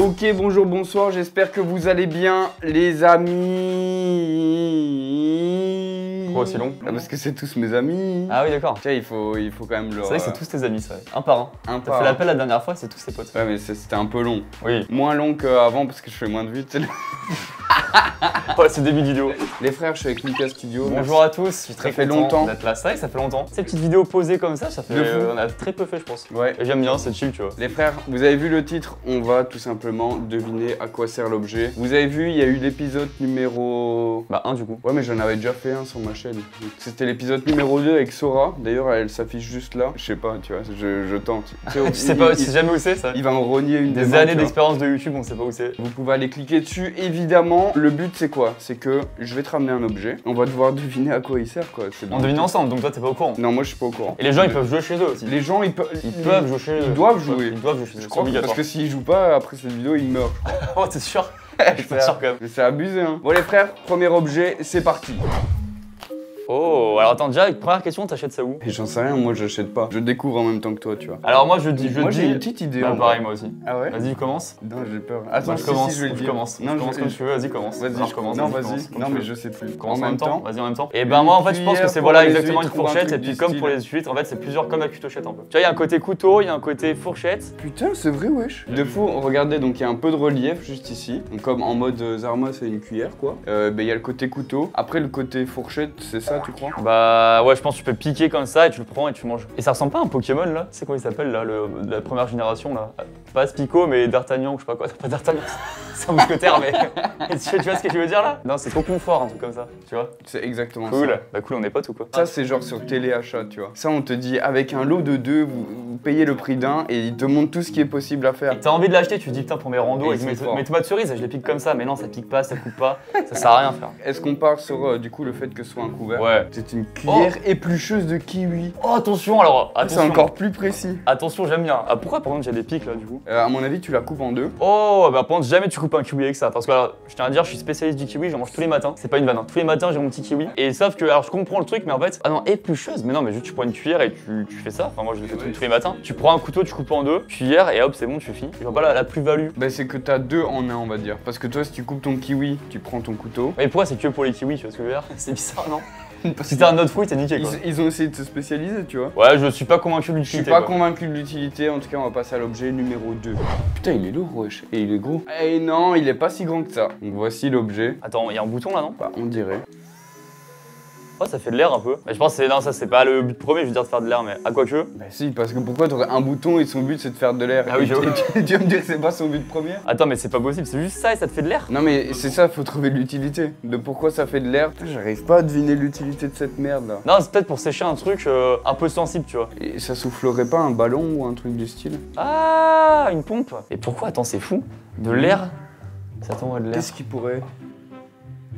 Ok, bonjour, bonsoir, j'espère que vous allez bien, les amis. Pourquoi aussi long? Parce que c'est tous mes amis. Ah oui, d'accord. Tiens, il faut quand même leur... C'est vrai que c'est tous tes amis, ça. Un par un. T'as fait l'appel la dernière fois, c'est tous tes potes. Ouais, mais c'était un peu long. Oui. Moins long qu'avant parce que je fais moins de vues. Ouais, c'est début vidéo. Les frères, je suis avec Lucas Studio. Bonjour à tous, je suis très fait content longtemps d'être là. C'est vrai que ça fait longtemps. Ces petites vidéos posées comme ça fait... on a très peu fait, je pense. Ouais. Et j'aime bien, c'est chill, tu vois. Les frères, vous avez vu le titre, on va tout simplement deviner à quoi sert l'objet. Vous avez vu, il y a eu l'épisode numéro... Bah 1 du coup. Ouais, mais j'en avais déjà fait un sur ma chaîne. C'était l'épisode numéro 2 avec Sora. D'ailleurs, elle s'affiche juste là. Je sais pas, tu vois, je tente. Tu sais pas, tu sais jamais où c'est ça. Il va me rogner une des années d'expérience de YouTube, on sait pas où c'est. Vous pouvez aller cliquer dessus, évidemment. Le but, c'est quoi? C'est que je vais te ramener un objet. On va devoir deviner à quoi il sert, quoi. On devine ensemble, donc toi, t'es pas au courant. Non, moi, je suis pas au courant. Et les gens, ils peuvent jouer chez eux aussi. Les gens, ils peuvent jouer chez eux. Ils doivent jouer. Ils doivent jouer chez eux. Je crois que parce que s'ils jouent pas, après cette vidéo, ils meurent. Oh, t'es sûr? Je suis pas sûr quand même. Mais c'est abusé, hein. Bon, les frères, premier objet, c'est parti. Oh, alors attends, déjà, première question, t'achètes ça où? Et j'en sais rien, moi j'achète pas. Je découvre en même temps que toi, tu vois. Alors moi je dis... Moi j'ai une petite idée. Bah, pareil, moi aussi. Ah ouais? Vas-y, commence. Non, j'ai peur. Attends, je commence. Si, je vais le dire. Commence. Non, je commence comme tu veux, vas-y, commence. Vas-y, je commence. Non, vas-y. Non, mais je sais plus. Commence en même temps. Vas-y, en même temps. Et ben bah moi en fait je pense que c'est voilà exactement une fourchette et puis comme pour les les huîtres, en fait c'est plusieurs comme la cutochette un peu. Tu vois, il y a un côté couteau, il y a un côté fourchette. Putain, c'est vrai, wesh. De fou, regardez, donc il y a un peu de relief juste ici. Donc comme en mode Zarma, c'est une cuillère, quoi. Il y a le côté couteau. Après, le côté fourchette, c'est ça, tu crois? Bah ouais, je pense que tu peux piquer comme ça et tu le prends et tu manges. Et ça ressemble pas à un Pokémon là? Tu sais comment il s'appelle là, la première génération là? Pas Spico mais D'Artagnan ou je sais pas quoi. Pas D'Artagnan, c'est un mousquetaire mais... tu vois ce que je veux dire là? Non, c'est trop confort un truc comme ça, tu vois? C'est exactement ça. Cool. Bah cool, on est potes ou quoi? Ça, c'est genre sur téléachat, tu vois. Ça, on te dit, avec un lot de deux, vous payez le prix d'un et ils te montrent tout ce qui est possible à faire. T'as envie de l'acheter, tu te dis putain pour mes randos, mes tomates cerises, je les pique comme ça, mais non, ça pique pas, ça coupe pas, ça sert à rien frère. Est-ce qu'on part sur du coup le fait que ce soit un couvert? Ouais. C'est une cuillère éplucheuse de kiwi. Oh attention alors, attention. C'est encore plus précis. Attention, j'aime bien. Ah pourquoi par contre j'ai des pics là du coup? À mon avis, tu la coupes en deux. Oh bah par contre jamais tu coupes un kiwi avec ça, parce que alors, je tiens à dire, je suis spécialiste du kiwi, j'en mange tous les matins. C'est pas une vanne, hein. Tous les matins j'ai mon petit kiwi. Et sauf que alors je comprends le truc, mais en fait, ah non, éplucheuse, mais non, mais juste tu prends une cuillère et tu fais ça. Enfin moi je le fais tous les matins. Tu prends un couteau, tu coupes en deux, cuillère et hop c'est bon, tu finis. Je vois pas la plus-value. Bah c'est que t'as deux en un on va dire. Parce que toi si tu coupes ton kiwi, tu prends ton couteau. Mais pourquoi c'est que pour les kiwis, tu vois ce que je veux dire? C'est bizarre non? Si t'as un autre fruit, t'es niqué quoi. Ils ont essayé de se spécialiser, tu vois. Ouais, je suis pas convaincu de l'utilité. Je suis pas convaincu de l'utilité, en tout cas on va passer à l'objet numéro 2. Putain, il est lourd, wesh. Et il est gros. Et non, il est pas si grand que ça. Donc voici l'objet. Attends, il y a un bouton là non? Bah on dirait. Oh, ça fait de l'air un peu. Mais je pense que non, ça c'est pas le but premier, je veux dire de faire de l'air, mais à quoi que. Bah si, parce que pourquoi t'aurais un bouton et son but c'est de faire de l'air? Ah oui, j'avoue. Tu vas me dire que c'est pas son but premier? Attends, mais c'est pas possible, c'est juste ça et ça te fait de l'air? Non mais c'est ça, faut trouver l'utilité. De pourquoi ça fait de l'air. J'arrive pas à deviner l'utilité de cette merde là. Non, c'est peut-être pour sécher un truc un peu sensible, tu vois. Et ça soufflerait pas un ballon ou un truc du style? Ah, une pompe. Et pourquoi? Attends, c'est fou. De l'air? Ça t'envoie de l'air. Qu'est-ce qui pourrait...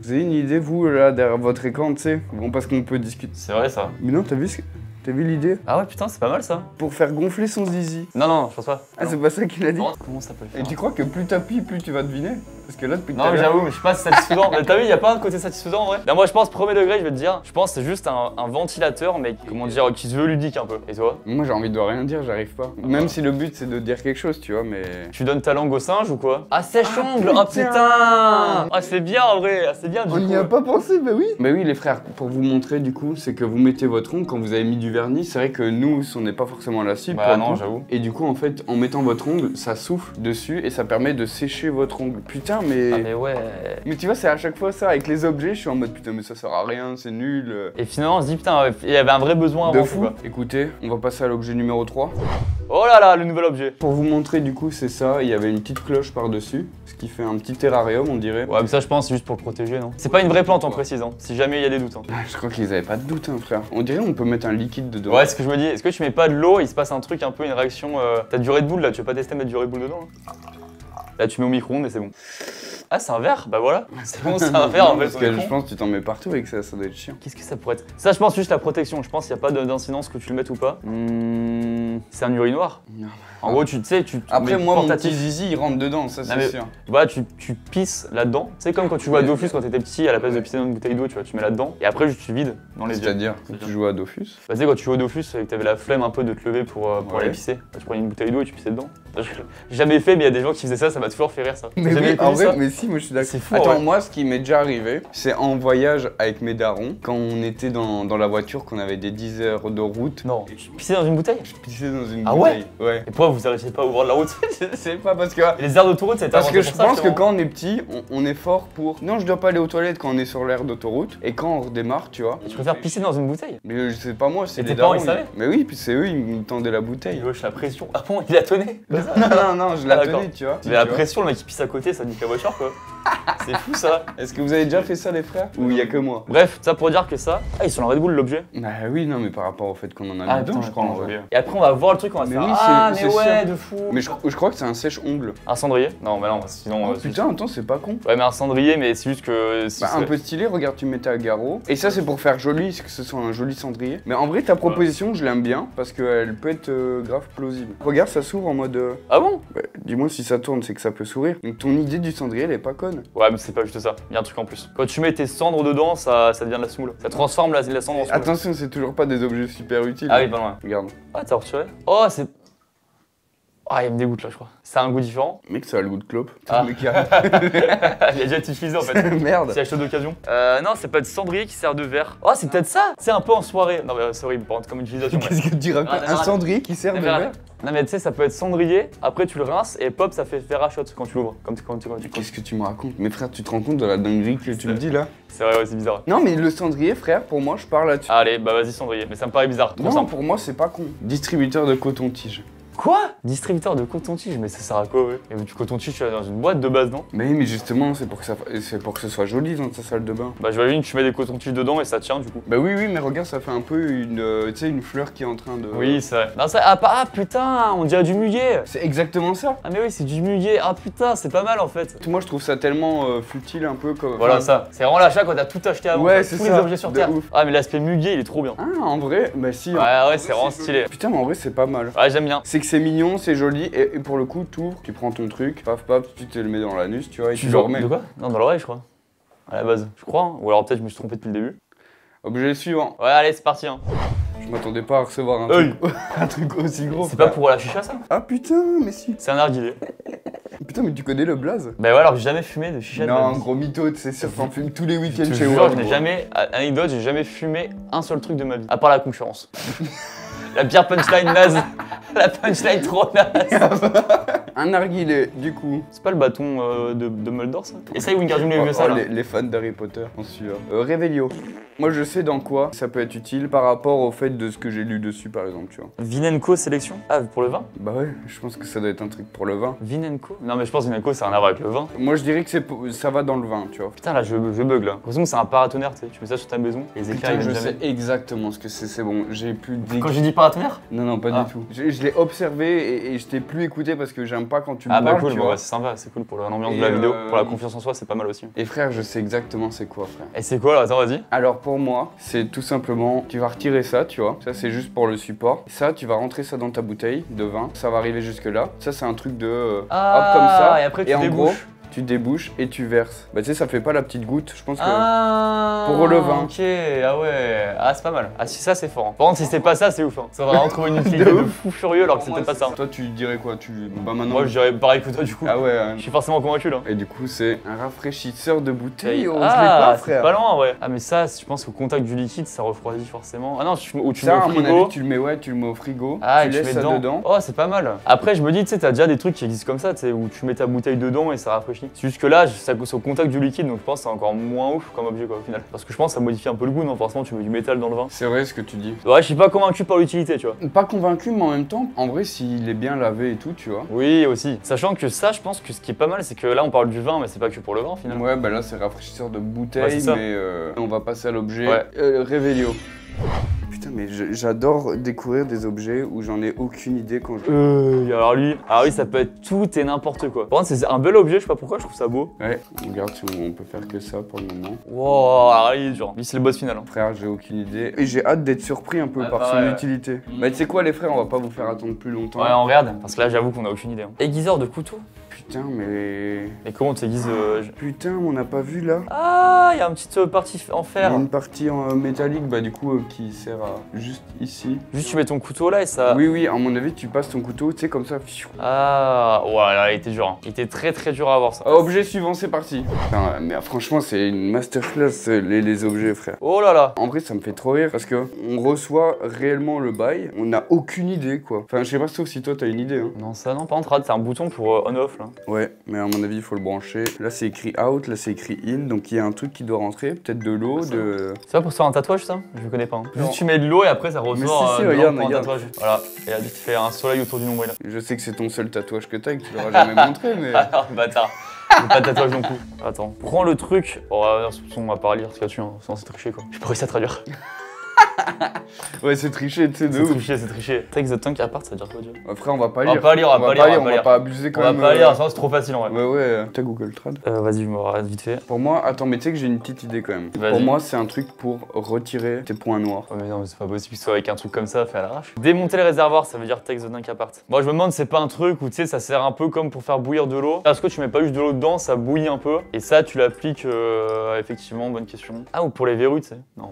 Vous avez une idée, vous, là, derrière votre écran, tu sais? Bon, parce qu'on peut discuter. C'est vrai, ça. Mais non, t'as vu l'idée? Ah ouais, putain, c'est pas mal, ça. Pour faire gonfler son zizi. Non, je pense pas. Ah, c'est pas ça qu'il a dit? Comment ça peut le faire? Et tu crois que plus t'appuies, plus tu vas deviner? Parce que là, depuis tout à Non, mais l'heure... j'avoue, mais je suis pas satisfaisant. Mais t'as vu, y a pas un côté satisfaisant en vrai? Non, moi je pense, premier degré, je vais te dire, je pense que c'est juste un ventilateur, mais comment dire, qui se veut ludique un peu. Et toi? Moi, j'ai envie de rien dire, j'arrive pas. Même si le but, c'est de dire quelque chose, tu vois, mais... Tu donnes ta langue au singe ou quoi? Ah, sèche-ongle! Oh putain! Ah, c'est bien en vrai, c'est bien du coup. On n'y a pas pensé, bah oui! Bah oui, les frères, pour vous montrer, du coup, c'est que vous mettez votre ongle quand vous avez mis du vernis. C'est vrai que nous, on n'est pas forcément la cible. Bah non, j'avoue. Et du coup, en fait, en mettant votre ongle, ça souffle dessus et ça permet de sécher votre ongle. Putain, mais... Ah, mais ouais. Mais tu vois, c'est à chaque fois ça, avec les objets, je suis en mode putain, mais ça sert à rien, c'est nul. Et finalement, on se dit putain, il y avait un vrai besoin avant. De fou. Écoutez, on va passer à l'objet numéro 3. Oh là là, le nouvel objet. Pour vous montrer, du coup, c'est ça, il y avait une petite cloche par-dessus, ce qui fait un petit terrarium, on dirait. Ouais, mais ça, je pense, c'est juste pour le protéger, non? C'est pas une vraie plante, en précisant, si jamais il y a des doutes. Hein. Je crois qu'ils avaient pas de doute, hein, frère. On dirait on peut mettre un liquide dedans. Ouais, c'est ce que je me dis. Est-ce que tu mets pas de l'eau, il se passe un truc un peu, une réaction. T'as du Red Bull là, tu veux pas tester mettre du Red Bull dedans là tu mets au micro-ondes et c'est bon. Ah, c'est un verre? Bah voilà. C'est bon, c'est un verre en fait. Parce que je pense que tu t'en mets partout avec ça, ça doit être chiant. Qu'est-ce que ça pourrait être? Ça, je pense juste la protection. Je pense qu'il n'y a pas d'incidence que tu le mettes ou pas. C'est un urinoir. Non. En gros, tu sais, tu. Après, moi, mon portatif. petit zizi, il rentre dedans, ça c'est sûr. Voilà, tu pisses là-dedans. C'est comme quand tu jouais à Dofus quand t'étais petit, à la place de pisser dans une bouteille d'eau, tu vois, tu mets là-dedans. Et après, juste tu vides dans les yeux. C'est-à-dire, quand tu jouais à Dofus. Bah, tu sais, quand tu jouais au Dofus et que t'avais la flemme un peu de te lever pour aller Ouais. pisser, bah, tu prenais une bouteille d'eau et tu pissais dedans. J'ai jamais fait, mais il y a des gens qui faisaient ça m'a toujours fait rire ça. Mais Jamais oui, en vu vrai, ça mais si, moi je suis d'accord. C'est fou. Attends, ouais. moi, ce qui m'est déjà arrivé, c'est en voyage avec mes darons, quand on était dans la voiture, qu'on avait des 10 heures de route. Non, tu pissais dans une bouteille? Je pissais dans une Ah ouais bouteille. Ouais. Et pourquoi vous arrêtez pas à ouvrir la route? Je sais pas, parce que. Et les aires d'autoroute, c'est Parce que je pour ça, pense que justement. quand on est petit, on est fort pour. Non, je dois pas aller aux toilettes quand on est sur l'aire d'autoroute. Et quand on redémarre, tu vois. Et tu préfères pisser dans une bouteille? Mais je sais pas moi, c'est Et les tes parents, darons. ils savaient? Mais oui, puis c'est eux, ils me tendaient la bouteille. Wesh, la pression. Ah bon, il a tonné? Non, je la Ah, d'accord. tenais, tu vois. Mais la Tu vois. pression, le mec qui pisse à côté, ça nique la voiture quoi. C'est fou ça. Est-ce que vous avez déjà fait ça, les frères? Ou il y a que moi? Bref, ça pour dire que ça. Ah, ils sont dans Red Bull l'objet. Bah oui, non, mais par rapport au fait qu'on en a mis dedans, je crois. en vrai. Et après, on va voir le truc, on va se Mais faire. oui, Ah, c'est mais ouais, sûr. de fou. Mais je crois que c'est un sèche-ongle. Un cendrier? Non, bah non, sinon. Oh putain, attends, c'est pas con. Ouais, mais un cendrier, mais c'est juste que. Bah, un peu stylé, regarde, tu mettais à garrot. Et ça, c'est pour faire joli, que ce soit un joli cendrier. Mais en vrai, ta proposition, je l'aime bien parce qu'elle peut être grave plausible. Regarde, ça s'ouvre en mode. Ah bon? Bah, dis-moi si ça tourne, c'est que ça peut sourire. Donc ton idée du cendrier, elle est pas conne. Ouais, mais c'est pas juste ça. Il y a un truc en plus. Quand tu mets tes cendres dedans, ça devient de la semoule. Ça transforme la cendre en semoule. Attention, c'est toujours pas des objets super utiles. Ah oui, pas loin. Regarde. Ah, t'as retiré? Oh, c'est. Ah, il me dégoûte là, je crois. Ça a un goût différent. Mec, ça a le goût de clope. Ah. Le mec qui arrive. Il a déjà été utilisé en fait. Merde. C'est acheté d'occasion. Non, c'est pas de cendrier qui sert de verre. Oh, c'est peut-être ça. C'est un peu en soirée. Non, mais c'est horrible, par contre, comme utilisation. Qu'est-ce que tu racontes? Ah, Un cendrier qui sert de verre? Non, mais tu sais, ça peut être cendrier. Après, tu le rinces et pop, ça fait fer à shot quand tu l'ouvres. Comme quand tu. Qu'est-ce que tu me racontes? Mais frère, tu te rends compte de la dinguerie que tu me dis là? C'est vrai, ouais, c'est bizarre. Non, mais le cendrier, frère, pour moi, je parle là-dessus. Allez, bah vas-y, cendrier. Mais ça me paraît bizarre. Trop Non, simple. pour moi, c'est pas con. Distributeur de coton-tige. Quoi? Distributeur de coton-tige, mais ça sert à quoi, ouais? Et du coton-tige, tu l'as dans une boîte de base, non? Mais oui, mais justement, c'est pour que ce soit joli dans ta salle de bain. Bah, j'imagine que tu mets des coton-tiges dedans et ça tient du coup. Bah oui, mais regarde, ça fait un peu une, tu sais, une fleur qui est en train de... Oui, c'est vrai. Non, ça. Ah putain, on dirait du muguet! C'est exactement ça. Ah, mais oui, c'est du muguet. Ah putain, c'est pas mal en fait. Moi, je trouve ça tellement futile, un peu comme... Voilà enfin, ça. C'est vraiment l'achat quand t'as tout acheté avant. Ouais, t'as c'est tous ça, les objets sur de Terre. ouf. Ah, mais l'aspect muguet, il est trop bien. Ah, en vrai, bah si. Ouais, ouais, c'est vraiment stylé. Putain, mais en vrai, c'est pas mal. Ouais, j'aime bien. C'est que c'est mignon, c'est joli, et pour le coup, t'ouvres, tu prends ton truc, paf, tu te le mets dans l'anus, tu vois, et tu le remets. De quoi? Non, dans l'oreille, je crois. À la base, je crois. Hein. Ou alors peut-être je me suis trompé depuis le début. Objet suivant. Ouais, allez, c'est parti. Hein. Je m'attendais pas à recevoir un, Hey. truc, un truc aussi gros. C'est pas pour la chicha, ça? Ah putain, mais si. C'est un narguilé. Putain, mais tu connais le blaze? Bah ouais, alors j'ai jamais fumé de chicha de ma Non, vie. gros mytho, c'est sûr, t'en fumes tous les Je week-ends te chez jure, moi. je n'ai jamais, anecdote, j'ai jamais fumé un seul truc de ma vie, à part la concurrence. La pire punchline naze, la punchline trop naze. Un narguilé, du coup. C'est pas le bâton de Dumbledore ça? Essaye Wingardium Leviosa là. Les fans d'Harry Potter, en sueur. Revelio. Moi, je sais dans quoi ça peut être utile par rapport au fait de ce que j'ai lu dessus, par exemple, tu vois. Vinenco sélection? Ah, pour le vin? Bah ouais, je pense que ça doit être un truc pour le vin. Vinenco? Non mais je pense que Vinenco ça a rien à voir avec le vin. Moi, je dirais que ça va dans le vin, tu vois. Putain là je bug là. J'ai l'impression que c'est un paratonnerre, tu sais. Tu mets ça sur ta maison, les éclairs Putain, ils je viennent jamais. sais exactement ce que c'est bon. J'ai plus Quand j'ai dit paratonnerre? Non, pas Ah. du tout. Je l'ai observé et je t'ai plus écouté parce que j'aime pas quand tu me Ah bah parles, cool, tu bon, vois. ouais, c'est sympa, c'est cool pour l'ambiance Et de la vidéo, pour la confiance en soi c'est pas mal aussi. Et frère, je sais exactement c'est quoi, frère. Et c'est quoi là? Attends vas-y. Alors pour moi, c'est tout simplement, tu vas retirer ça, tu vois. Ça c'est juste pour le support. Ça, tu vas rentrer ça dans ta bouteille de vin. Ça va arriver jusque là. Ça c'est un truc de hop comme ça. Et après tu en débouches. gros, tu débouches et tu verses. Bah tu sais, ça fait pas la petite goutte. Je pense que Ah, pour le vin. Ok, ah ouais, ah c'est pas mal. Ah si ça c'est fort. Hein. Par contre si c'est pas ça c'est ouf. Hein. Ça va vraiment trouver une utilité de fou furieux alors que c'était pas ça. toi, tu dirais quoi? Bah maintenant. Moi je dirais pareil que toi du coup. Ah ouais. Je suis forcément convaincu là. Et du coup, c'est un rafraîchisseur de bouteille. Oh, je l'ai Ah, pas, c'est frère. pas loin ouais. Ah mais ça, je pense qu'au contact du liquide ça refroidit forcément. Ah non, ou tu Ça, mets à au mon frigo. avis, tu le mets, ouais, tu le mets au frigo. Ah, tu et tu laisses mets ça dedans. dedans. Oh, c'est pas mal. Après, je me dis, tu sais, t'as déjà des trucs qui existent comme ça, tu sais, où tu mets ta bouteille dedans et ça rafraîchit. C'est juste que là, ça pousse au contact du liquide, donc je pense que c'est encore moins ouf comme objet, quoi, au final. Parce que je pense que ça modifie un peu le goût, non? Forcément, tu mets du métal dans le vin. C'est vrai ce que tu dis. Ouais, je suis pas convaincu par l'utilité, tu vois. Pas convaincu, mais en même temps, en vrai, s'il est bien lavé et tout, tu vois. Oui, aussi. Sachant que ça, je pense que ce qui est pas mal, c'est que là, on parle du vin, mais c'est pas que pour le vin, finalement. Ouais, bah là, c'est rafraîchisseur de bouteille, Ouais, c'est ça. mais on va passer à l'objet Ouais. Revelio. Putain, mais j'adore découvrir des objets où j'en ai aucune idée quand je... alors lui, ça peut être tout et n'importe quoi. Par contre, c'est un bel objet, je sais pas pourquoi, je trouve ça beau. Ouais, regarde si on peut faire que ça pour le moment. Wow, alors lui, il est dur. Lui, c'est le boss final. Hein. Frère, j'ai aucune idée. Et j'ai hâte d'être surpris un peu par son utilité. Bah, tu sais quoi, les frères, on va pas vous faire attendre plus longtemps. Ouais, on regarde, parce que là, j'avoue qu'on a aucune idée. Hein. Aiguiseur de couteau. Putain, mais... Mais comment tu t'aiguises Putain, on n'a pas vu là. Ah, il y a une petite partie en fer. Il y a une partie en métallique, bah du coup, qui sert à... juste ici. Juste tu mets ton couteau là et ça... Oui, à mon avis, tu passes ton couteau, tu sais, comme ça. Ah, ouais, là, il était dur. Hein. Il était très dur à avoir ça. Objet suivant, c'est parti. Putain, mais franchement, c'est une masterclass, les objets, frère. Oh là là. En vrai, ça me fait trop rire parce que on reçoit réellement le bail, on n'a aucune idée, quoi. Enfin, je sais pas sauf si toi, t'as une idée, hein. Non, ça, non, par contre, c'est un bouton pour on-off, là. Ouais, mais à mon avis, il faut le brancher. Là, c'est écrit out, là, c'est écrit in, donc il y a un truc qui doit rentrer, peut-être de l'eau, de... C'est pas pour se faire un tatouage, ça? Je connais pas. Hein. Juste tu mets de l'eau et après, ça ressort regarde, pour un tatouage. Voilà, et là, tu fais un soleil autour du nombril. Je sais que c'est ton seul tatouage que t'as et que tu l'auras jamais montré, mais... Ah, bâtard. J'ai pas de tatouage non plus. Attends, prends le truc. Oh, on va pas lire ce qu'il y a dessus, hein. Sinon c'est triché, quoi. J'ai pas réussi à traduire. Ouais, c'est triché, tu sais, de ouf. C'est triché. Take the tank apart, ça veut dire quoi, déjà? Après, on va pas lire. On va pas lire, on va pas abuser quand même. On va pas lire, sinon c'est trop facile en vrai. Ouais, t'as Google Trad. Vas-y, je me rate vite fait. Pour moi, attends, mais tu sais que j'ai une petite idée quand même. Pour moi, c'est un truc pour retirer tes points noirs. Oh, mais non, mais c'est pas possible que ce soit avec un truc comme ça fait à l'arrache. Démonter le réservoir, ça veut dire take the tank apart. Moi, je me demande, c'est pas un truc où tu sais, ça sert un peu comme pour faire bouillir de l'eau. Est-ce que tu mets pas juste de l'eau dedans, ça bouillit un peu et ça, tu l'appliques effectivement, bonne question. Ah, ou pour les verrues, tu sais. Non,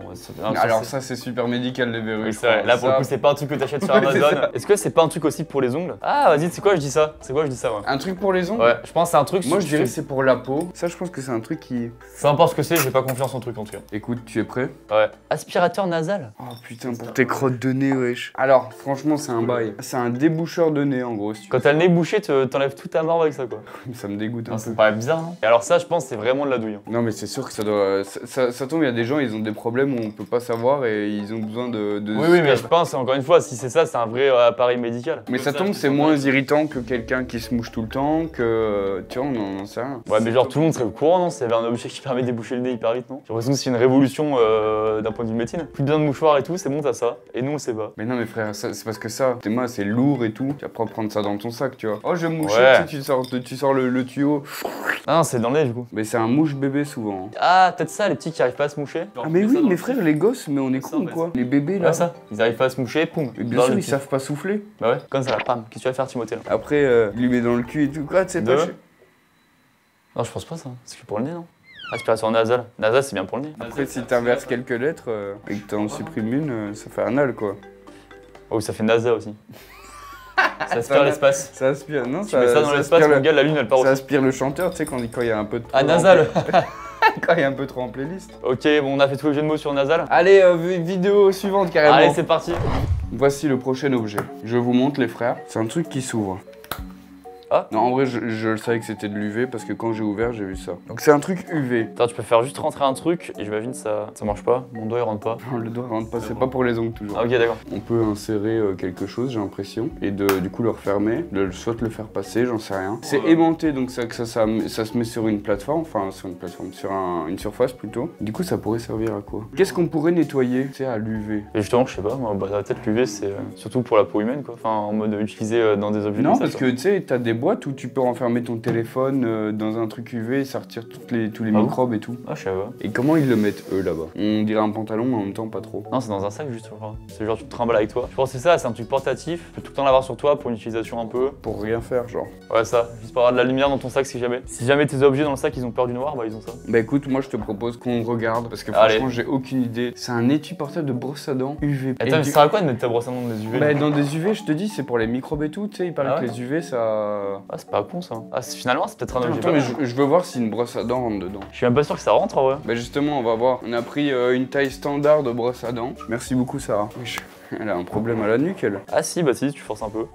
alors ça, c'est super médical les verrues. Oui, c'est vrai. Là, pour le coup, c'est pas un truc que t'achètes sur Amazon. Est-ce que c'est pas un truc aussi pour les ongles? Ah, vas-y, c'est quoi, je dis ça? C'est quoi, je dis ça, ouais. Un truc pour les ongles? Ouais, je pense que c'est un truc. Moi, je dirais que c'est pour la peau. Ça, je pense que c'est un truc qui. Peu importe ce que c'est, j'ai pas confiance en truc en tout cas. Écoute, tu es prêt? Ouais. Aspirateur nasal? Oh putain, pour tes crottes de nez, wesh. Alors, franchement, c'est un bail. C'est un déboucheur de nez, en gros. Si quand t'as le nez bouché, t'enlèves toute ta marde avec ça, quoi. Ça me dégoûte un peu. Ça me paraît bizarre, non? Et alors, ça, je pense, c'est vraiment de la douille. Hein. Non, mais c'est sûr que ça doit. Ça tombe, il y a des gens, ils ont des problèmes où on peut pas savoir et ils ont besoin de oui, mais je pense, encore une fois, si c'est ça, c'est un vrai appareil médical. Mais ça tombe, c'est moins irritant que quelqu'un qui se mouche tout le temps, que. Tu vois, on en sait rien. Ouais, mais genre, tout le monde serait au courant, non? C'est un objet qui permet de déboucher le nez hyper vite, non? J'ai l'impression que c'est une révolution d'un point de vue médecine. Plus besoin de mouchoirs et tout, c'est bon, t'as ça. Et nous, on sait pas. Mais non, mais frère, c'est parce que ça, tes mains, c'est lourd et tout. Tu vas pas prendre ça dans ton sac, tu vois. Oh, je mouche, ouais. Tu sors le tuyau. Ah non, c'est dans le nez, du coup. Mais c'est un mouche bébé souvent. Ah, peut-être ça, les petits qui arrivent pas à se moucher. Ah, mais oui, mes frères, les gosses, mais on est cons, quoi. Les bébés, là. Ouais, ça. Ils arrivent pas à se moucher, poum. Mais bien sûr, ils savent pas souffler. Bah ouais, comme ça, pam. Qu'est-ce que tu vas faire, Timothée, là? Après, lui met dans le cul et tout. Quoi, tu sais pas. Non, je pense pas ça. C'est que pour le nez, non? Aspiration nasale. Nasal, c'est bien pour le nez. Après, si t'inverses quelques lettres et que t'en supprimes une, ça fait anal, quoi. Oh, ça fait NASA aussi. Ça aspire l'espace. Ça aspire, non? Tu mets ça dans l'espace, mon gars, la lune, elle part aussi. Ça aspire le chanteur, tu sais, quand il y a un peu de. Ah, nasal. Quand il y a un peu trop en playlist. Ok, bon, on a fait tous les jeux de mots sur nasal. Allez, vidéo suivante carrément. Allez, c'est parti. Voici le prochain objet. Je vous montre les frères. C'est un truc qui s'ouvre. Ah. Non, en vrai, je le savais que c'était de l'UV parce que quand j'ai ouvert, j'ai vu ça. Donc c'est un truc UV. Attends, tu peux faire juste rentrer un truc et j'imagine ça marche pas. Mon doigt il rentre pas. Non, le doigt rentre pas, c'est pas pour les ongles toujours. Ah, ok, d'accord. On peut insérer quelque chose, j'ai l'impression, et du coup le refermer, soit le faire passer, j'en sais rien. C'est aimanté, donc ça se met sur une plateforme, enfin sur une plateforme, sur une surface plutôt. Du coup, ça pourrait servir à quoi? Qu'est-ce qu'on pourrait nettoyer, tu sais, à l'UV? Et justement, je sais pas, moi, bah, peut-être l'UV c'est surtout pour la peau humaine, quoi. Enfin, en mode utilisé dans des objets. Non, parce que tu sais, t'as des boîtes où tu peux renfermer ton téléphone dans un truc UV et sortir tous les microbes et tout. Ah, je sais pas. Et comment ils le mettent eux là-bas? On dirait un pantalon, mais en même temps pas trop. Non, c'est dans un sac juste, je crois. C'est genre tu te trimbales avec toi. Je pense que c'est ça, c'est un truc portatif. Tu peux tout le temps l'avoir sur toi pour une utilisation un peu. Pour rien faire, genre. Ouais, ça. Juste pour avoir de la lumière dans ton sac si jamais. Si jamais tes objets dans le sac ils ont peur du noir, bah ils ont ça. Bah écoute, moi je te propose qu'on regarde parce que franchement j'ai aucune idée. C'est un étui portable de brosse à dents UV. Attends, mais ça sert à quoi de mettre ta brosse à dents dans des UV? Bah dans des UV, je te dis, c'est pour les microbes et tout. Tu sais, il paraît que les UV ça. Ah, c'est pas con ça. Ah, finalement, c'est peut-être un objet. Attends, mais je veux voir si une brosse à dents rentre dedans. Je suis même pas sûr que ça rentre en vrai. Bah justement, on va voir. On a pris une taille standard de brosse à dents. Merci beaucoup, Sarah. Elle a un problème à la nuque, elle. Ah si, bah si, tu forces un peu.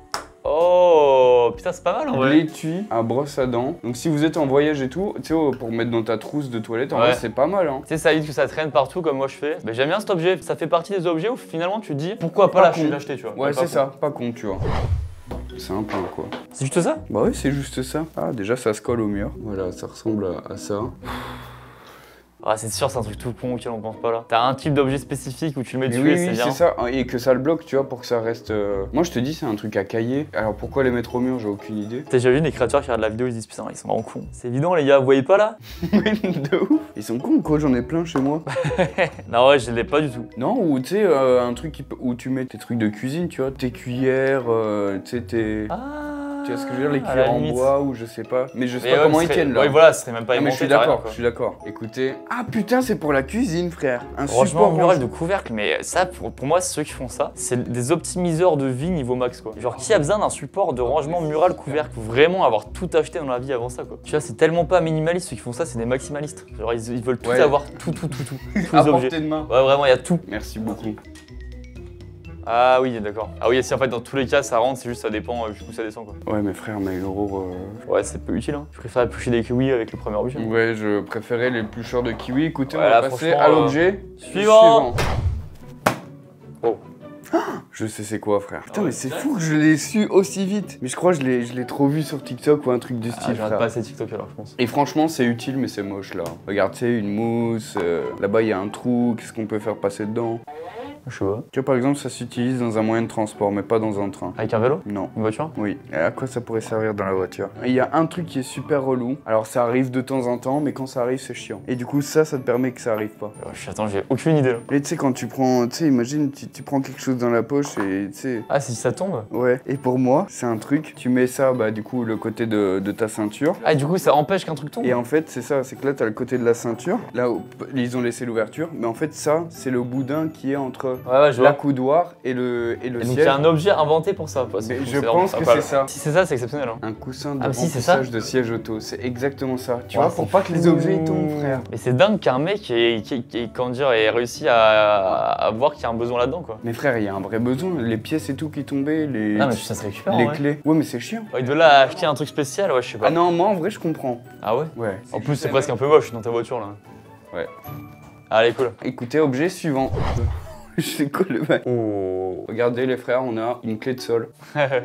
Oh, putain, c'est pas mal en vrai. L'étui à brosse à dents. Donc si vous êtes en voyage et tout, tu sais, pour mettre dans ta trousse de toilette, en vrai, c'est pas mal, hein. Tu sais, ça évite que ça traîne partout comme moi je fais. Mais j'aime bien cet objet. Ça fait partie des objets où finalement tu te dis pourquoi pas l'acheter, tu vois. Ouais, c'est ça, pas con, tu vois. C'est un peu quoi. C'est juste ça? Bah ouais, c'est juste ça. Ah, déjà ça se colle au mur. Voilà, ça ressemble à ça. Ah, c'est sûr, c'est un truc tout con auquel on pense pas là. T'as un type d'objet spécifique où tu le mets Mais dessus et oui, c'est oui, bien. c'est ça, et que ça le bloque, tu vois, pour que ça reste. Moi, je te dis, c'est un truc à cahier. Alors pourquoi les mettre au mur, j'ai aucune idée. T'as déjà vu les créateurs qui regardent la vidéo, ils se disent putain, ils sont vraiment cons. C'est évident, les gars, vous voyez pas là? De ouf. Ils sont cons, quoi, j'en ai plein chez moi. Non, ouais, je l'ai pas du tout. Non, ou tu sais, un truc où tu mets tes trucs de cuisine, tu vois, tes cuillères, tu sais, tes. Ah, Tu vois ce que je veux dire, les à la cuillères en limite. bois ou je sais pas. Mais je sais Mais pas ouais, comment ce ils serait- tiennent là. Ouais, voilà, ce serait même pas Non, mais aimanté, je suis t'as rien, d'accord, quoi. je suis d'accord. Écoutez. Ah putain, c'est pour la cuisine, frère. Un Franchement, support mural range. de couvercle, mais ça, pour moi, ceux qui font ça, c'est des optimiseurs de vie niveau max, quoi. Genre, qui a besoin d'un support de rangement mural couvercle? Faut vraiment avoir tout acheté dans la vie avant ça, quoi. Tu vois, c'est tellement pas minimaliste, ceux qui font ça, c'est des maximalistes. Genre, ils veulent tout Ouais. avoir, tout, tous À les objets. portée de main. Ouais, vraiment, il y a tout. Merci beaucoup. Ah oui, d'accord. Ah oui, si en fait, dans tous les cas, ça rentre, c'est juste ça dépend jusqu'où ça descend, quoi. Ouais, mais frère, mais l'euro. Ouais, c'est peu utile, hein. Je préfère éplucher des kiwis avec le premier objet. Ouais, je préférais les éplucheurs de kiwi. Écoutez, Voilà, on va passer franchement, à l'objet suivant. Oh. Je sais c'est quoi, frère. Putain, Ah ouais, mais c'est fou que je l'ai su aussi vite. Mais je crois que je l'ai trop vu sur TikTok ou un truc du Ah, style, je regarde frère. pas assez TikTok alors, je pense. Et franchement, c'est utile, mais c'est moche là. Regarde, tu sais, une mousse. Là-bas, il y a un trou. Qu'est-ce qu'on peut faire passer dedans? Je sais pas. Tu vois, par exemple, ça s'utilise dans un moyen de transport, mais pas dans un train. Avec un vélo? Non. Une voiture? Oui. Et à quoi ça pourrait servir dans la voiture? Il y a un truc qui est super relou. Alors, ça arrive de temps en temps, mais quand ça arrive, c'est chiant. Et du coup, ça te permet que ça arrive pas. Attends, j'ai aucune idée là. Et tu sais, quand tu prends, tu sais, imagine, tu prends quelque chose dans la poche et tu sais. Ah, si ça tombe? Ouais. Et pour moi, c'est un truc, tu mets ça, bah, du coup, le côté de ta ceinture. Ah, du coup, ça empêche qu'un truc tombe? Et en fait, c'est ça, c'est que là, t'as le côté de la ceinture. Là, où ils ont laissé l'ouverture. Mais en fait, ça, c'est le boudin qui est entre Ouais, je vois. coudoir et le Et donc, il y siège. a un objet inventé pour ça. Quoi. Mais C'est je vraiment pense que incroyable. c'est ça. Si c'est ça, c'est exceptionnel. Hein. Un coussin de Ah, mais si, c'est ça. remplissage de siège auto, c'est exactement ça. Tu Ouais, vois, pour c'est pas que les fou. objets ils tombent, frère. Mais c'est dingue qu'un mec comment dire, ait réussi à voir qu'il y a un besoin là-dedans, quoi. Mais frère, il y a un vrai besoin. Les pièces et tout qui tombaient, les, Ah, mais ça se récupère, en les vrai. clés. Ouais, mais c'est chiant. Ouais, de là à acheter un truc spécial, ouais, je sais pas. Ah non, moi en vrai, je comprends. Ah ouais? Ouais. En plus, c'est presque un peu moche dans ta voiture, là. Ouais. Allez, cool. Écoutez, objet suivant. Je sais quoi le mec. Oh. Regardez les frères, on a une clé de sol.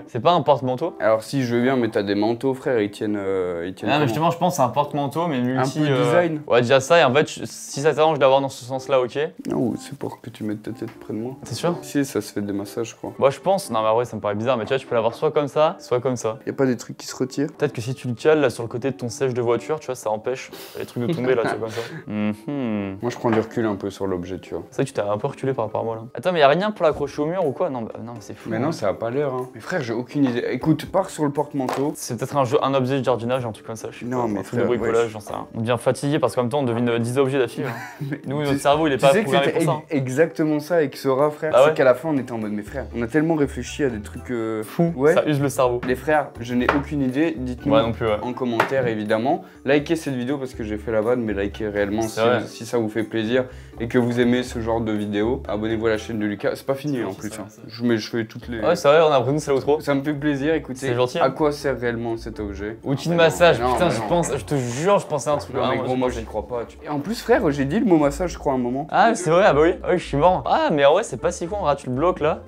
C'est pas un porte-manteau? Alors si je veux bien, mais t'as des manteaux, frère, ils tiennent. Ah, mais comment justement, je pense que c'est un porte-manteau, mais multi. peu design. Ouais, déjà ça, et en fait, si ça t'arrange d'avoir dans ce sens-là, ok. Non, c'est pour que tu mettes ta tête près de moi. T'es sûr? Si, ça se fait des massages, je crois. Moi, je pense. Non, mais en vrai, ça me paraît bizarre, mais tu vois, tu peux l'avoir soit comme ça, soit comme ça. Y a pas des trucs qui se retirent? Peut-être que si tu le cales là sur le côté de ton siège de voiture, tu vois, ça empêche les trucs de tomber là, tu vois, comme ça. Mhm. Moi, je prends du recul un peu sur l'objet, tu vois. C'est vrai que tu t'es un peu reculé par rapport à moi là. Attends, mais y a rien pour l'accrocher au mur ou quoi? Non, non, mais c'est fou. Mais non, ça a pas l'air, hein. Mais frère, j'ai aucune idée. Écoute, pars sur le porte-manteau. C'est peut-être un objet de jardinage, un truc comme ça. Je sais Non, pas, mais un truc de frère, bricolage, wesh. j'en sais rien. On devient fatigué parce qu'en même temps, on devine 10 objets d'affilée. Hein. Nous, notre Tu- cerveau, il est Tu pas sais que programmé c'était pour ça. Hein. exactement ça avec Sora, frère. Ah C'est ouais qu'à la fin, on était en mode, mais frère, on a tellement réfléchi à des trucs Fou, Ouais. ça use le cerveau. Les frères, je n'ai aucune idée. Dites-nous Ouais, non plus, ouais. en commentaire, évidemment. Likez cette vidéo parce que j'ai fait la vanne, mais likez réellement C'est vrai. si ça vous fait plaisir et que vous aimez ce genre de vidéo. Abonnez-vous à la chaîne de Lucas. C'est pas fini en plus. Hein. Je fais toutes les. Ouais, c'est vrai, on a l'impression que c'est l'outro. Ça me fait plaisir. Écoutez, C'est gentil, hein. à quoi sert réellement cet objet? Outil de Mais non, massage, mais non, putain, mais non. je te jure, je pensais à un truc. Non, Ah, mais moi, gros, je moi pensais- j'y crois pas. Et en plus, frère, j'ai dit le mot massage, je crois, à un moment. Ah, c'est vrai, ah bah oui, ah oui, je suis mort. Ah, mais en vrai, c'est pas si con, regarde, tu le bloques là.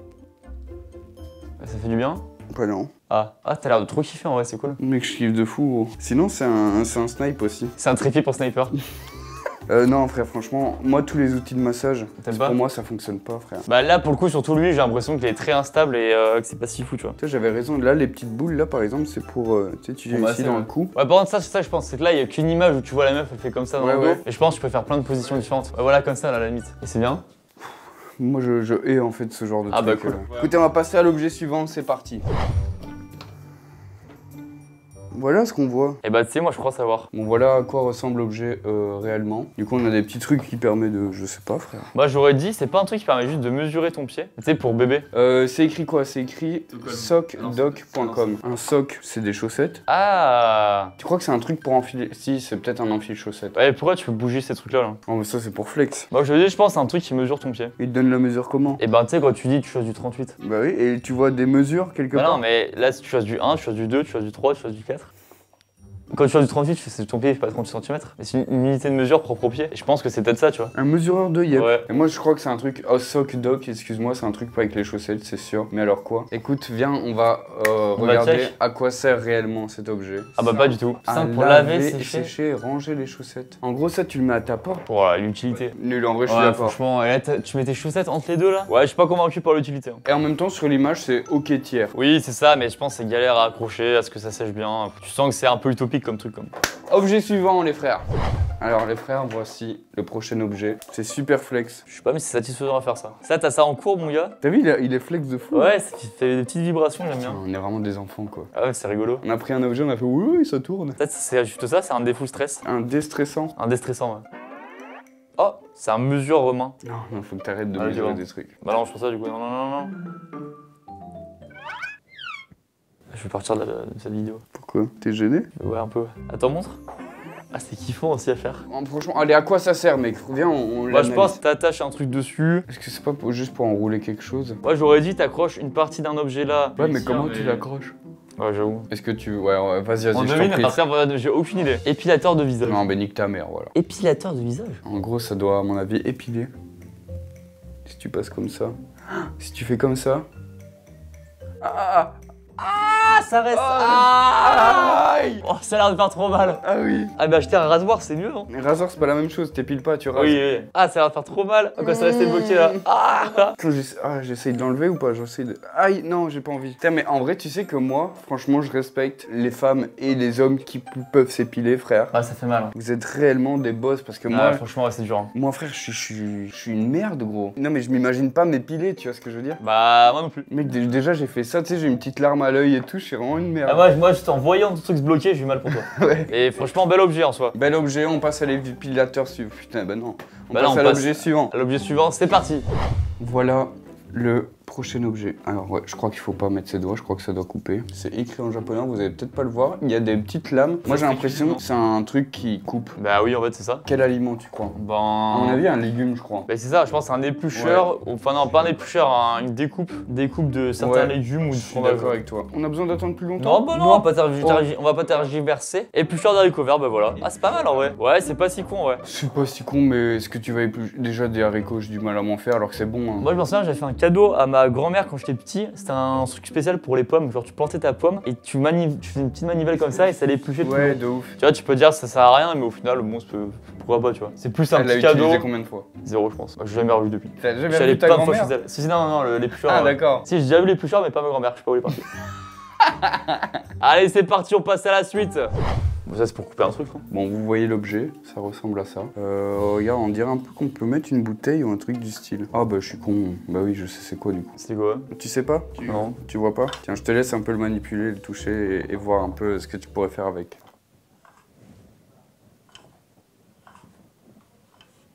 Ça fait du bien. Pas non. Ah, t'as l'air de trop kiffer en vrai, c'est cool. Mec, je kiffe de fou. Gros. Sinon, c'est un snipe aussi. C'est un trépied pour sniper. Non, frère, franchement, moi, tous les outils de massage, T'aimes pas? pour moi, ça fonctionne pas, frère. Bah là, pour le coup, surtout lui, j'ai l'impression qu'il est très instable et que c'est pas si fou, tu vois. Tu sais, j'avais raison. Là, les petites boules, là, par exemple, c'est pour. Tu sais, tu viens Pour ici masser, dans ouais. le cou. Ouais, par contre, ça, c'est ça, je pense. C'est que là, il y a qu'une image où tu vois la meuf, elle fait comme ça dans Ouais, le dos. ouais. Et je pense que tu peux faire plein de positions différentes. Ouais, voilà, comme ça, là, à la limite. Et c'est bien. Moi, je hais en fait ce genre de Ah, truc. bah, cool. Écoutez, on va passer à l'objet suivant, c'est parti. Voilà ce qu'on voit. Et bah, tu sais, moi, je crois savoir. Bon, voilà à quoi ressemble l'objet réellement. Du coup, on a des petits trucs qui permettent de. Je sais pas, frère. Moi, j'aurais dit, c'est pas un truc qui permet juste de mesurer ton pied. Tu sais, pour bébé. C'est écrit quoi? C'est écrit socdoc.com. Un soc, c'est des chaussettes. Ah. Tu crois que c'est un truc pour enfiler? Si, c'est peut-être un enfile-chaussette. Ouais, pourquoi tu peux bouger ces trucs-là, là? Oh, mais ça, c'est pour flex. Moi, je dis, je pense que c'est un truc qui mesure ton pied. Il te donne la mesure comment? Et ben, tu sais, quand tu dis, tu choisis du 38. Bah oui, et tu vois des mesures quelque Bah part? non, mais là, si tu choisis du 1, tu choisis du 2, tu choisis du 3, tu choisis du 4. Quand tu fais du 38, c'est ton pied, il fait pas 38 cm. Mais c'est une unité de mesure propre au pied. Et je pense que c'est peut-être ça, tu vois. Un mesureur de yep. Ouais. Et moi je crois que c'est un truc. Oh, sock doc, excuse-moi, c'est un truc pas avec les chaussettes, c'est sûr. Mais alors quoi? Écoute, viens, on va regarder check. à quoi sert réellement cet objet. Ah bah pas du tout. À Simple pour laver, sécher et ranger les chaussettes. En gros, ça tu le mets à ta porte. Pour l'utilité. Nul, en vrai, je suis Ouais, d'accord. franchement, et là, tu mets tes chaussettes entre les deux là? Ouais, je suis pas convaincu par l'utilité. Et en même temps, sur l'image, c'est ok tiers. Oui, c'est ça, mais je pense que c'est galère à accrocher, à ce que ça sèche bien. Tu sens que c'est un peu utopique comme truc. Objet suivant, les frères. Alors, les frères, voici le prochain objet. C'est super flex. Je sais pas, mais c'est satisfaisant à faire ça. Ça, t'as ça en cours, mon gars? T'as vu, il est flex de fou. Ouais, ça fait des petites vibrations, j'aime bien. On est vraiment des enfants, quoi. Ah ouais, c'est rigolo. On a pris un objet, on a fait oui, ça tourne. Peut-être c'est juste ça, c'est un défaut stress. Un déstressant. Un déstressant, ouais. Oh, c'est un mesure-main. Non, faut que t'arrêtes de Ah, mesurer bon. des trucs. Bah non, je fais ça du coup. Non. Je vais partir de cette vidéo. Pourquoi? T'es gêné? Ouais, un peu. Attends, montre. Ah, c'est kiffant aussi à faire. Franchement, allez, à quoi ça sert, mec? Viens, on Moi, je l'analyse. pense que t'attaches un truc dessus. Est-ce que c'est pas juste pour enrouler quelque chose? Moi, j'aurais dit t'accroches une partie d'un objet là. Ouais, mais comment tu l'accroches? Ouais, j'avoue. Est-ce que tu... Ouais, vas-y, En je t'en devine, prie. parce que j'ai aucune idée. Épilateur de visage. Non, mais nique ta mère, voilà. Épilateur de visage? En gros, ça doit, à mon avis, épiler. Si tu passes comme ça. Si tu fais comme ça. Ah, ça reste. Aïe. Oh, ça a l'air de faire trop mal. Ah oui. Ah, bah acheter un rasoir, c'est mieux, non? Les rasoirs, c'est pas la même chose, t'épiles pas, tu rases. Oui. Ah, ça a l'air de faire trop mal. Quand ça restait bloqué là. Ah. Quand j'essaye de l'enlever ou pas? J'essaye de... Aïe, non, j'ai pas envie. Putain, mais en vrai, tu sais que moi, franchement, je respecte les femmes et les hommes qui peuvent s'épiler, frère. Ah, ça fait mal. Vous êtes réellement des boss parce que Ah, moi... franchement, ouais, c'est dur. Hein. Moi, frère, je suis une merde, gros. Non, mais je m'imagine pas m'épiler, tu vois ce que je veux dire? Bah, moi non plus. Mec, déjà, j'ai fait ça, tu sais, j'ai une petite larme à l'œil et tout, je suis vraiment une merde. Ah, moi, juste en voyant ton truc se bloquer, j'ai eu mal pour toi. Ouais. Et franchement, bel objet en soi. Bel objet, on passe à l'épilateur suivant. Putain, bah non. On Bah passe là, on à passe l'objet suivant. à l'objet suivant, c'est parti. Voilà le prochain objet. Alors ouais, je crois qu'il faut pas mettre ses doigts, je crois que ça doit couper. C'est écrit en japonais, vous allez peut-être pas le voir. Il y a des petites lames. Moi j'ai l'impression que c'est un truc qui coupe. Bah oui, en fait, c'est ça. Quel aliment tu crois? Ben. À mon avis, un légume, je crois. Bah c'est ça, je pense que c'est un éplucheur, enfin non, pas un éplucheur, une découpe de certains Ouais. légumes ou Je du suis fromage. d'accord avec toi. On a besoin d'attendre plus longtemps? Non, bah non, on va pas tergiverser. Éplucheur d'haricots verts, bah voilà. Ah, c'est pas mal en vrai. Ouais, c'est pas si con, ouais. C'est pas si con, mais est-ce que tu vas éplucher? Déjà des haricots, j'ai du mal à m'en faire alors que c'est bon. Hein. Moi, je me souviens, j'avais fait un cadeau à ma grand-mère quand j'étais petit. C'était un truc spécial pour les pommes. Genre, tu plantais ta pomme et tu faisais une petite manivelle comme ça et ça l'épluchait tout le Ouais, long. de ouf. Tu vois, tu peux dire ça sert à rien, mais au final, bon, pourquoi pas, tu vois. C'est plus un Elle l'a petit cadeau. utilisé combien de fois? 0, je pense. J'ai jamais revu depuis. T'as Je jamais suis allé vu ta plein de fois grand-mère? chez elle. Si, non, l'éplucheur. Ah d'accord. Si, j'ai déjà vu l'éplucheur, mais pas ma grand-mère. Je sais pas où elle est partie. Allez, c'est parti, on passe à la suite. Bon, ça, c'est pour couper un truc, non? Bon, vous voyez l'objet, ça ressemble à ça. Regarde, on dirait un peu qu'on peut mettre une bouteille ou un truc du style. Ah bah je suis con. Bah oui, je sais c'est quoi du coup. C'est quoi? Tu sais pas? Non. Tu vois pas? Tiens, je te laisse un peu le manipuler, le toucher et voir un peu ce que tu pourrais faire avec.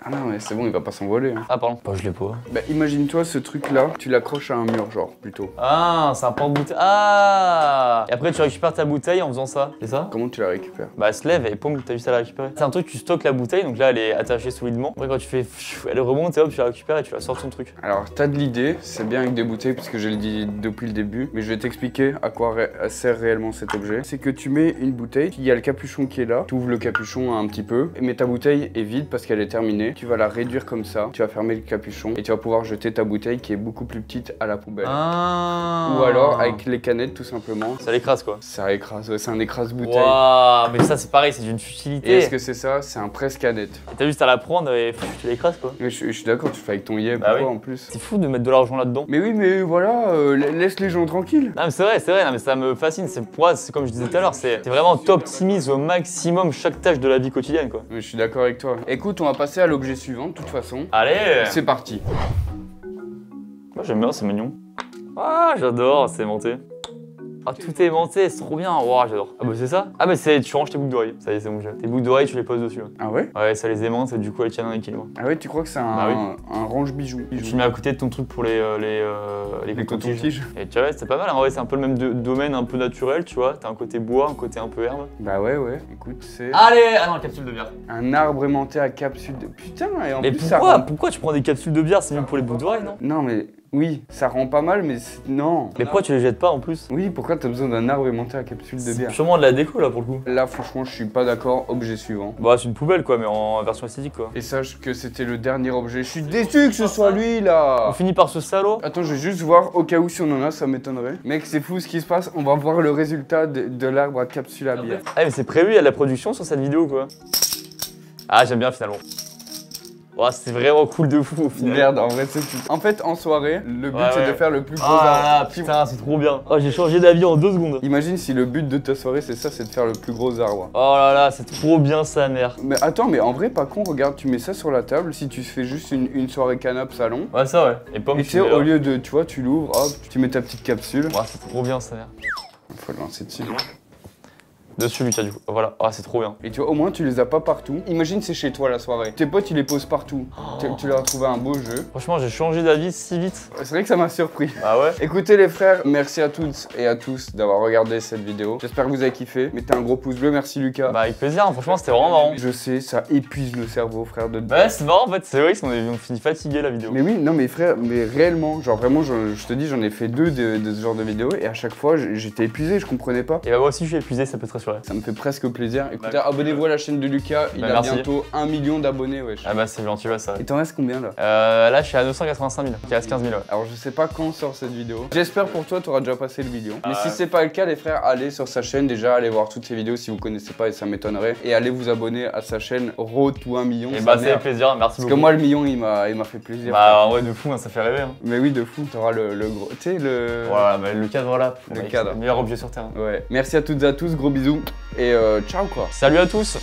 Ah non, mais c'est bon, il va pas s'envoler. Hein. Ah, pardon. Bah, je l'ai pas. Bah imagine-toi ce truc-là, tu l'accroches à un mur, genre, plutôt. Ah, c'est un porte-bouteille. Ah. Et après, tu récupères ta bouteille en faisant ça. C'est ça? Comment tu la récupères? Bah, elle se lève et poum, t'as juste à la récupérer. C'est un truc, tu stockes la bouteille, donc là, elle est attachée solidement. Après, quand tu fais. Elle remonte et hop, tu la récupères et tu la sors de ton truc. Alors, t'as de l'idée, c'est bien avec des bouteilles, parce que je le dis depuis le début, mais je vais t'expliquer à quoi sert réellement cet objet. C'est que tu mets une bouteille, il y a le capuchon qui est là, tu ouvres le capuchon un petit peu, mais ta bouteille est vide parce qu'elle est terminée. Tu vas la réduire comme ça, tu vas fermer le capuchon et tu vas pouvoir jeter ta bouteille qui est beaucoup plus petite à la poubelle. Ah. Ou alors avec les canettes tout simplement. Ça l'écrase quoi. Ça écrase, ouais, c'est un écrase-bouteille. Waouh, mais ça c'est pareil, c'est d'une Et futilité. est-ce que c'est ça? C'est un presse-canette. Et t'as juste à la prendre et tu l'écrases quoi. Mais je suis d'accord, tu fais avec ton yep Bah ou quoi oui. en plus. C'est fou de mettre de l'argent là-dedans. Mais oui, mais voilà, laisse les gens tranquilles. Non mais c'est vrai, non, mais ça me fascine, c'est pour moi, c'est comme je disais tout à l'heure, c'est vraiment t'optimises au maximum chaque tâche de la vie quotidienne quoi. Mais je suis d'accord avec toi. Écoute, on va passer à l'objet suivant de toute façon. Allez. C'est parti. Moi j'aime bien, c'est mignon. Ah j'adore, c'est aimanté. Ah tout est aimanté, c'est trop bien, waouh j'adore. Ah bah c'est ça? Ah bah c'est, tu ranges tes boucles d'oreilles, ça y est c'est bon j'ai. Tes boucles d'oreilles tu les poses dessus. Ah ouais? Ouais ça les aimante et du coup elles tiennent un équilibre. Ah ouais, tu crois que c'est un, Bah un range-bijoux? Tu le mets à côté de ton truc pour les Les cotons-tiges. Et tu vois, c'est pas mal, en vrai, c'est un peu le même domaine un peu naturel, tu vois. T'as un côté bois, un côté un peu herbe. Bah ouais, écoute, c'est Allez! Ah non, capsule de bière. un arbre aimanté à capsule de... Putain, et en Mais plus ça... pourquoi tu prends des capsules de bière? C'est mieux pour les boucles d'oreilles, non? Non mais Oui, ça rend pas mal, mais non. Mais pourquoi tu les jettes pas en plus? Oui, pourquoi t'as besoin d'un arbre aimanté à capsule de bière? Sûrement de la déco là pour le coup. Là, franchement, je suis pas d'accord. Objet suivant. Bah, c'est une poubelle quoi, mais en version esthétique quoi. Et sache que c'était le dernier objet. Je suis déçu que ce soit lui là. On finit par ce salaud. Attends, je vais juste voir au cas où si on en a, ça m'étonnerait. Mec, c'est fou ce qui se passe. On va voir le résultat de l'arbre à capsule à bière. Ah, mais c'est prévu, il y a de la production sur cette vidéo quoi. Ah, j'aime bien finalement. Oh, c'est vraiment cool de fou au final. Merde, en vrai, c'est tout. En fait, en soirée, le but c'est de faire le plus gros Ah arbre. putain, c'est trop bien. Oh, j'ai changé d'avis en 2 secondes. Imagine si le but de ta soirée c'est ça, c'est de faire le plus gros arbre. Oh là là, c'est trop bien sa mère. Mais attends, mais en vrai, pas con, regarde, tu mets ça sur la table. Si tu fais juste une soirée canapé salon. Ouais, ça ouais. Et pomme, Et tu sais, au lieu de, tu vois, tu l'ouvres, hop, tu mets ta petite capsule. Ouais, c'est trop bien sa mère. Faut le lancer dessus. Dessus, Lucas, du coup. Voilà. Ah, c'est trop bien. Et tu vois, au moins tu les as pas partout. Imagine c'est chez toi la soirée. Tes potes ils les posent partout. Tu leur as trouvé un beau jeu. Franchement, j'ai changé d'avis si vite. C'est vrai que ça m'a surpris. Ah ouais? Écoutez les frères, merci à toutes et à tous d'avoir regardé cette vidéo. J'espère que vous avez kiffé. Mettez un gros pouce bleu, merci Lucas. Bah, avec plaisir, hein. Franchement, c'était vraiment marrant. Je sais, ça épuise le cerveau frère de... Bah, c'est marrant en fait, c'est vrai qu'on finit fatigué la vidéo. Mais oui, non mais frère, mais réellement, genre vraiment, je te dis, j'en ai fait 2 de ce genre de vidéos et à chaque fois j'étais épuisé, je comprenais pas. Et bah, moi aussi, je suis épuisé, ça peut te rassurer. Ça me fait presque plaisir. Écoutez, abonnez-vous à la chaîne de Lucas, il a merci. bientôt 1 million d'abonnés, wesh. Ah bah, c'est gentil, ouais, ça. Et t'en restes combien là? Là, je suis à 285 000. Il reste 15 000, ouais. Alors je sais pas quand sort cette vidéo. J'espère pour toi t'auras déjà passé le vidéo. Mais Ouais. si c'est pas le cas les frères, allez sur sa chaîne déjà, allez voir toutes ses vidéos si vous connaissez pas et ça m'étonnerait. Et allez vous abonner à sa chaîne Road to 1 million. Et bah, c'est avec plaisir, merci Parce beaucoup. que moi le million il m'a fait plaisir. Bah, en vrai, de fou, hein, ça fait rêver. Hein. Mais oui de fou, t'auras le gros. Tu sais le. Voilà, bah, le cadre là. Le Mec, cadre. c'est le meilleur objet sur Terre. Ouais. Merci à toutes et à tous, gros bisous. Et ciao quoi. Salut à tous!